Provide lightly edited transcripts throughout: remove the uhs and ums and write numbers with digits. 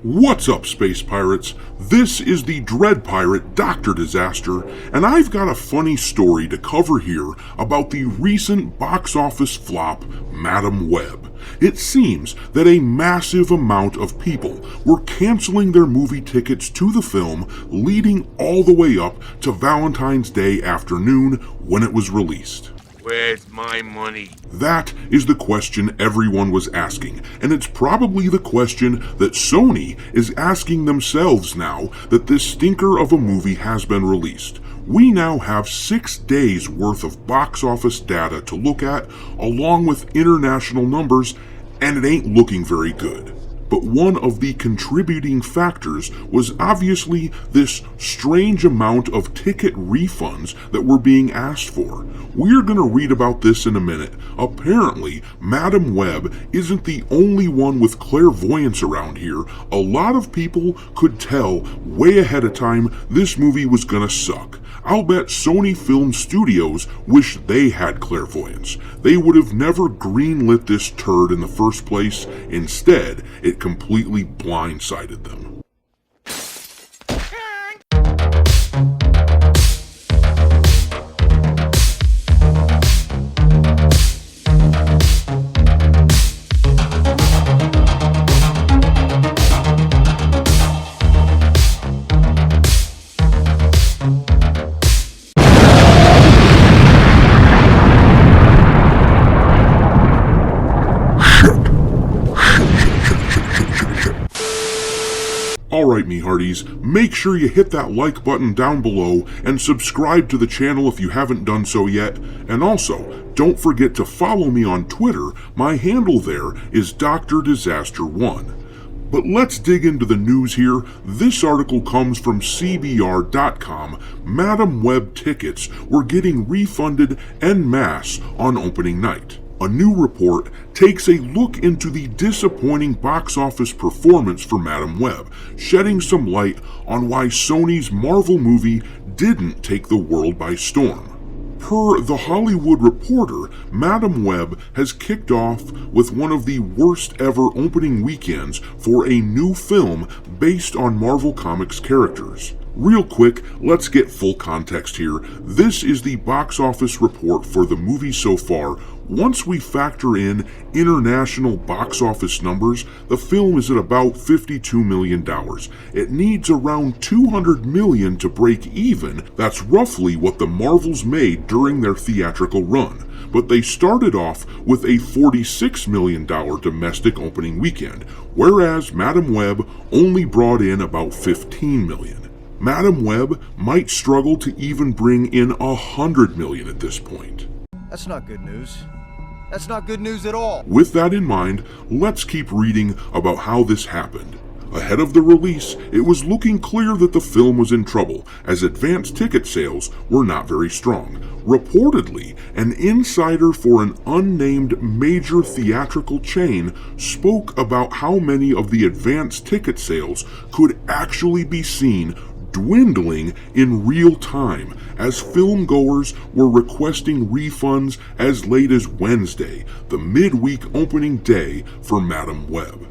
What's up, Space Pirates? This is the Dread Pirate, Dr. Disaster, and I've got a funny story to cover here about the recent box office flop, Madam Web. It seems that a massive amount of people were canceling their movie tickets to the film, leading all the way up to Valentine's Day afternoon when it was released. Where's my money? That is the question everyone was asking, and it's probably the question that Sony is asking themselves now that this stinker of a movie has been released. We now have 6 days worth of box office data to look at, along with international numbers, and it ain't looking very good. But one of the contributing factors was obviously this strange amount of ticket refunds that were being asked for. We're going to read about this in a minute. Apparently, Madam Web isn't the only one with clairvoyance around here. A lot of people could tell way ahead of time this movie was going to suck. I'll bet Sony Film Studios wish they had clairvoyance. They would have never greenlit this turd in the first place. Instead, it completely blindsided them. Alright, me hearties, make sure you hit that like button down below and subscribe to the channel if you haven't done so yet. And also, don't forget to follow me on Twitter. My handle there is Dr. Disaster1. But let's dig into the news here. This article comes from CBR.com. Madam Web tickets were getting refunded en masse on opening night. A new report takes a look into the disappointing box office performance for Madam Web, shedding some light on why Sony's Marvel movie didn't take the world by storm. Per The Hollywood Reporter, Madam Web has kicked off with one of the worst ever opening weekends for a new film based on Marvel Comics characters. Real quick, let's get full context here. This is the box office report for the movie so far. Once we factor in international box office numbers, the film is at about $52 million. It needs around $200 million to break even. That's roughly what the Marvels made during their theatrical run. But they started off with a $46 million domestic opening weekend, whereas Madam Web only brought in about $15 million. Madam Web might struggle to even bring in $100 million at this point. That's not good news. That's not good news at all. With that in mind, let's keep reading about how this happened. Ahead of the release, it was looking clear that the film was in trouble, as advance ticket sales were not very strong. Reportedly, an insider for an unnamed major theatrical chain spoke about how many of the advance ticket sales could actually be seen dwindling in real time, as filmgoers were requesting refunds as late as Wednesday, the midweek opening day for Madam Web.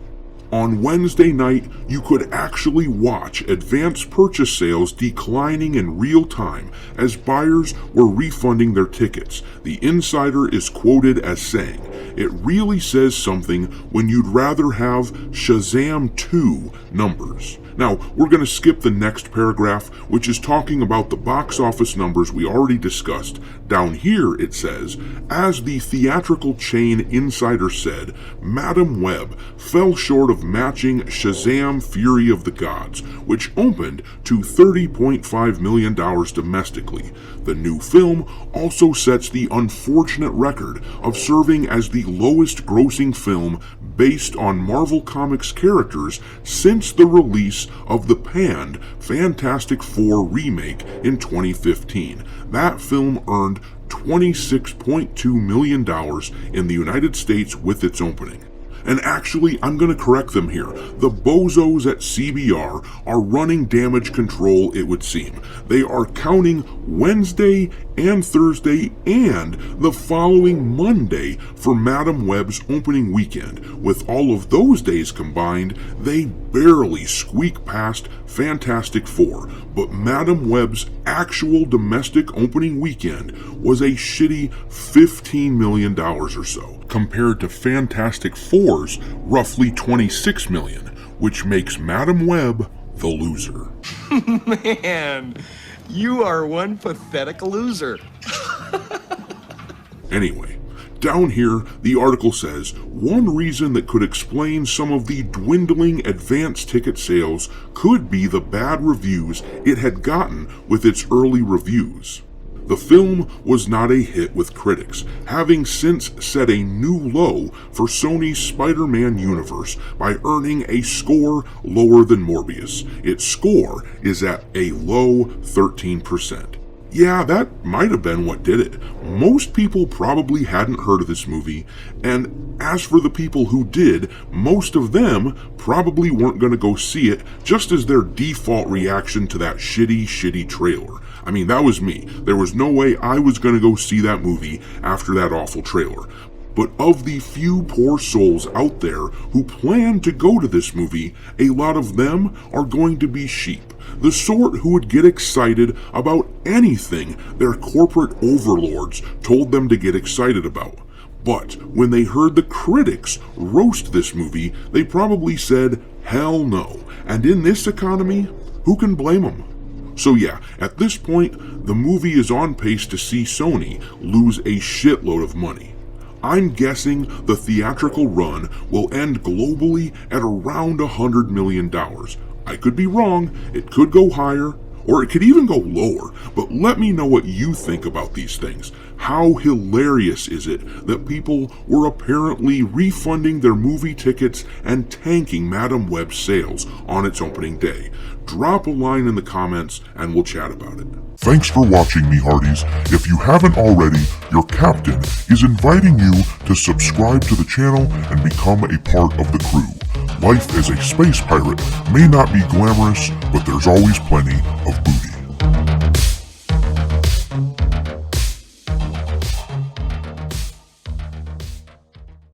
On Wednesday night, you could actually watch advance purchase sales declining in real time as buyers were refunding their tickets. The insider is quoted as saying, "It really says something when you'd rather have Shazam 2 numbers." Now, we're going to skip the next paragraph, which is talking about the box office numbers we already discussed. Down here it says, as the theatrical chain insider said, Madam Web fell short of matching Shazam Fury of the Gods, which opened to $30.5 million domestically. The new film also sets the unfortunate record of serving as the lowest grossing film based on Marvel Comics characters since the release of the panned Fantastic Four remake in 2015. That film earned $26.2 million in the United States with its opening. And actually, I'm going to correct them here. The bozos at CBR are running damage control, it would seem. They are counting Wednesday and Thursday and the following Monday for Madam Web's opening weekend. With all of those days combined, they barely squeak past Fantastic Four, but Madam Web's actual domestic opening weekend was a shitty $15 million or so, compared to Fantastic Four's roughly $26 million, which makes Madam Web the loser. Man, you are one pathetic loser. Anyway, down here, the article says, one reason that could explain some of the dwindling advance ticket sales could be the bad reviews it had gotten with its early reviews. The film was not a hit with critics, having since set a new low for Sony's Spider-Man universe by earning a score lower than Morbius. Its score is at a low 13%. Yeah, that might have been what did it. Most people probably hadn't heard of this movie, and as for the people who did, most of them probably weren't going to go see it just as their default reaction to that shitty trailer. I mean, that was me. There was no way I was going to go see that movie after that awful trailer. But of the few poor souls out there who plan to go to this movie, a lot of them are going to be sheep. The sort who would get excited about anything their corporate overlords told them to get excited about. But when they heard the critics roast this movie, they probably said, hell no. And in this economy, who can blame them? So yeah, at this point, the movie is on pace to see Sony lose a shitload of money. I'm guessing the theatrical run will end globally at around $100 million. I could be wrong, it could go higher, or it could even go lower, but let me know what you think about these things. How hilarious is it that people were apparently refunding their movie tickets and tanking Madam Web's sales on its opening day? Drop a line in the comments and we'll chat about it. Thanks for watching, me hearties. If you haven't already, your captain is inviting you to subscribe to the channel and become a part of the crew. Life as a space pirate may not be glamorous, but there's always plenty of booty.